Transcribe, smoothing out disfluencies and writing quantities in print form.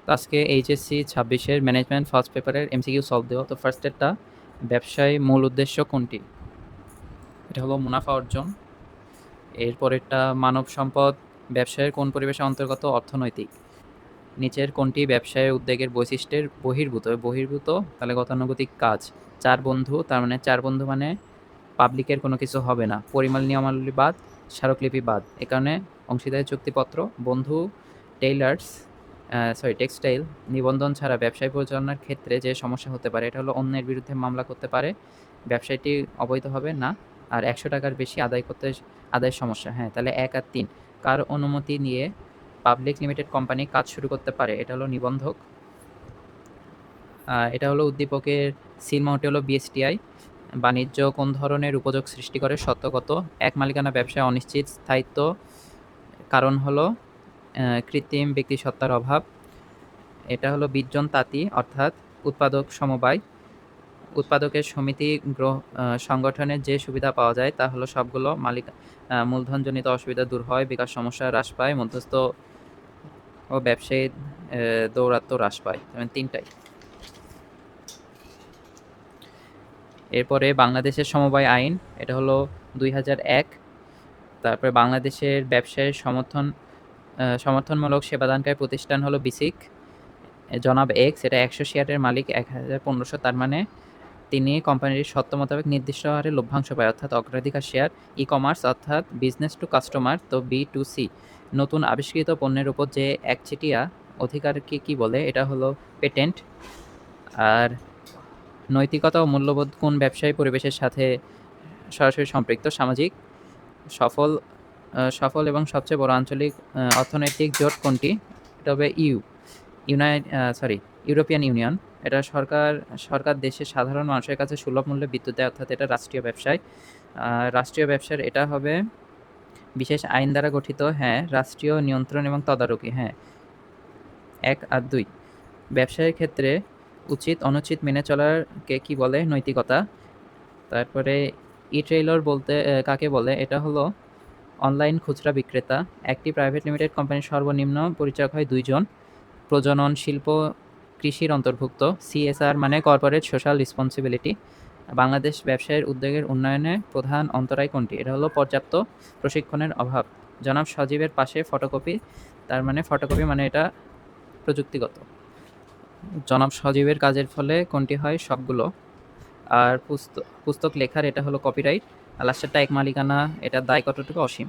তো আজকে HSC 26-এর management first পেপারের এমসিকিউ সলভ দেওয়া। তো ফার্স্টেরটা, ব্যবসায় মূল উদ্দেশ্য কোনটি? এটা হলো মুনাফা অর্জন। এরপরেরটা, মানব সম্পদ ব্যবসায়ের কোন পরিবেশের অন্তর্গত? অর্থনৈতিক। নিচের কোনটি ব্যবসায় উদ্যোগের বৈশিষ্ট্যের বহির্ভূত? বহির্ভূত তাহলে গতানুগতিক কাজ। চার বন্ধু, তার মানে চার বন্ধু মানে পাবলিকের কোনো কিছু হবে না। পরিমাণ নিয়মাবলী বাদ, স্মারকলিপি বাদ। এ কারণে অংশীদারি চুক্তিপত্র। বন্ধু টেইলার্স টেক্সটাইল নিবন্ধন ছাড়া ব্যবসায় পরিচালনার ক্ষেত্রে যে সমস্যা হতে পারে, এটা হলো অন্যের বিরুদ্ধে মামলা করতে পারে, ব্যবসায়টি অবৈধ হবে না। আর 100 টাকার বেশি আদায়ের সমস্যা। হ্যাঁ, তাহলে 1 আর 3। কার অনুমতি নিয়ে পাবলিক লিমিটেড কোম্পানি কাজ শুরু করতে পারে? এটা হলো নিবন্ধক। এটা হলো উদ্দীপকের সিল মাউন্টে হলো বিএসটিআই। বাণিজ্য কোন ধরনের উপযোগ সৃষ্টি করে? সত্যগত। এক মালিকানা ব্যবসায় অনিশ্চিত স্থায়িত্ব কারণ হলো কৃত্রিম ব্যক্তিসত্তার অভাব। এটা হলো বিজ্জন তাঁতি অর্থাৎ উৎপাদক সমবায়। উৎপাদকের সমিতি সংগঠনের যে সুবিধা পাওয়া যায় তা হলো সবগুলো মূলধনজনিত অসুবিধা দূর হয়, বিকাশ সমস্যা হ্রাস পায়, মধ্যস্থ ও ব্যবসায়ী দৌরাত্ম্য হ্রাস পায়। মানে তিনটাই। এরপরে বাংলাদেশের সমবায় আইন, এটা হলো 2001। তারপরে বাংলাদেশের ব্যবসায়ের সমর্থনমূলক সেবাদানকারী প্রতিষ্ঠান হলো বিসিক। জনাব এক্স, এটা 100 শেয়ারের মালিক 1500, তার মানে তিনি কোম্পানির সত্ত্ব মোতাবেক নির্দিষ্ট হারে লভ্যাংশ পায়, অর্থাৎ অগ্রাধিকার শেয়ার। ই কমার্স অর্থাৎ বিজনেস টু কাস্টমার, তো B2C। নতুন আবিষ্কৃত পণ্যের উপর যে একচেটিয়া অধিকারকে কি বলে? এটা হলো পেটেন্ট। আর নৈতিকতা ও মূল্যবোধ কোন ব্যবসায়ী পরিবেশের সাথে সরাসরি সম্পৃক্ত? সামাজিক। সফল এবং সবচেয়ে বড় আঞ্চলিক অর্থনৈতিক জোট কোনটি? এটা হবে ইউরোপিয়ান ইউনিয়ন। এটা সরকার দেশের সাধারণ মানুষের কাছে সুলভ মূল্যে বিদ্যুৎ দেয়, অর্থাৎ এটা রাষ্ট্রীয় ব্যবসায়। রাষ্ট্রীয় ব্যবসার এটা হবে বিশেষ আইন দ্বারা গঠিত। হ্যাঁ, রাষ্ট্রীয় নিয়ন্ত্রণ এবং তদারকি। হ্যাঁ, 1 আর 2। ব্যবসায়ের ক্ষেত্রে উচিত অনুচিত মেনে চলারকে কি বলে? নৈতিকতা। তারপরে ই-ট্রেইলর বলতে কাকে বলে? এটা হলো অনলাইন খুচরা বিক্রেতা। একটি প্রাইভেট লিমিটেড কোম্পানির সর্বনিম্ন পরিচালক হয় 2 জন। প্রজনন শিল্প কৃষির অন্তর্ভুক্ত। CSR মানে কর্পোরেট সোশ্যাল রেসপন্সিবিলিটি। বাংলাদেশ ব্যবসায়ের উদ্যোগের উন্নয়নে প্রধান অন্তরায় কোনটি? এটা হলো পর্যাপ্ত প্রশিক্ষণের অভাব। জনাব সজীবের পাশে ফটোকপি, তার মানে ফটোকপি মানে এটা প্রযুক্তিগত। জনাব সজীবের কাজের ফলে কোনটি হয়? সবগুলো। আর পুস্তক লেখার এটা হলো কপিরাইট। আর লাস্টেরটা এক মালিকানা, এটার দায় কতটুকু? অসীম।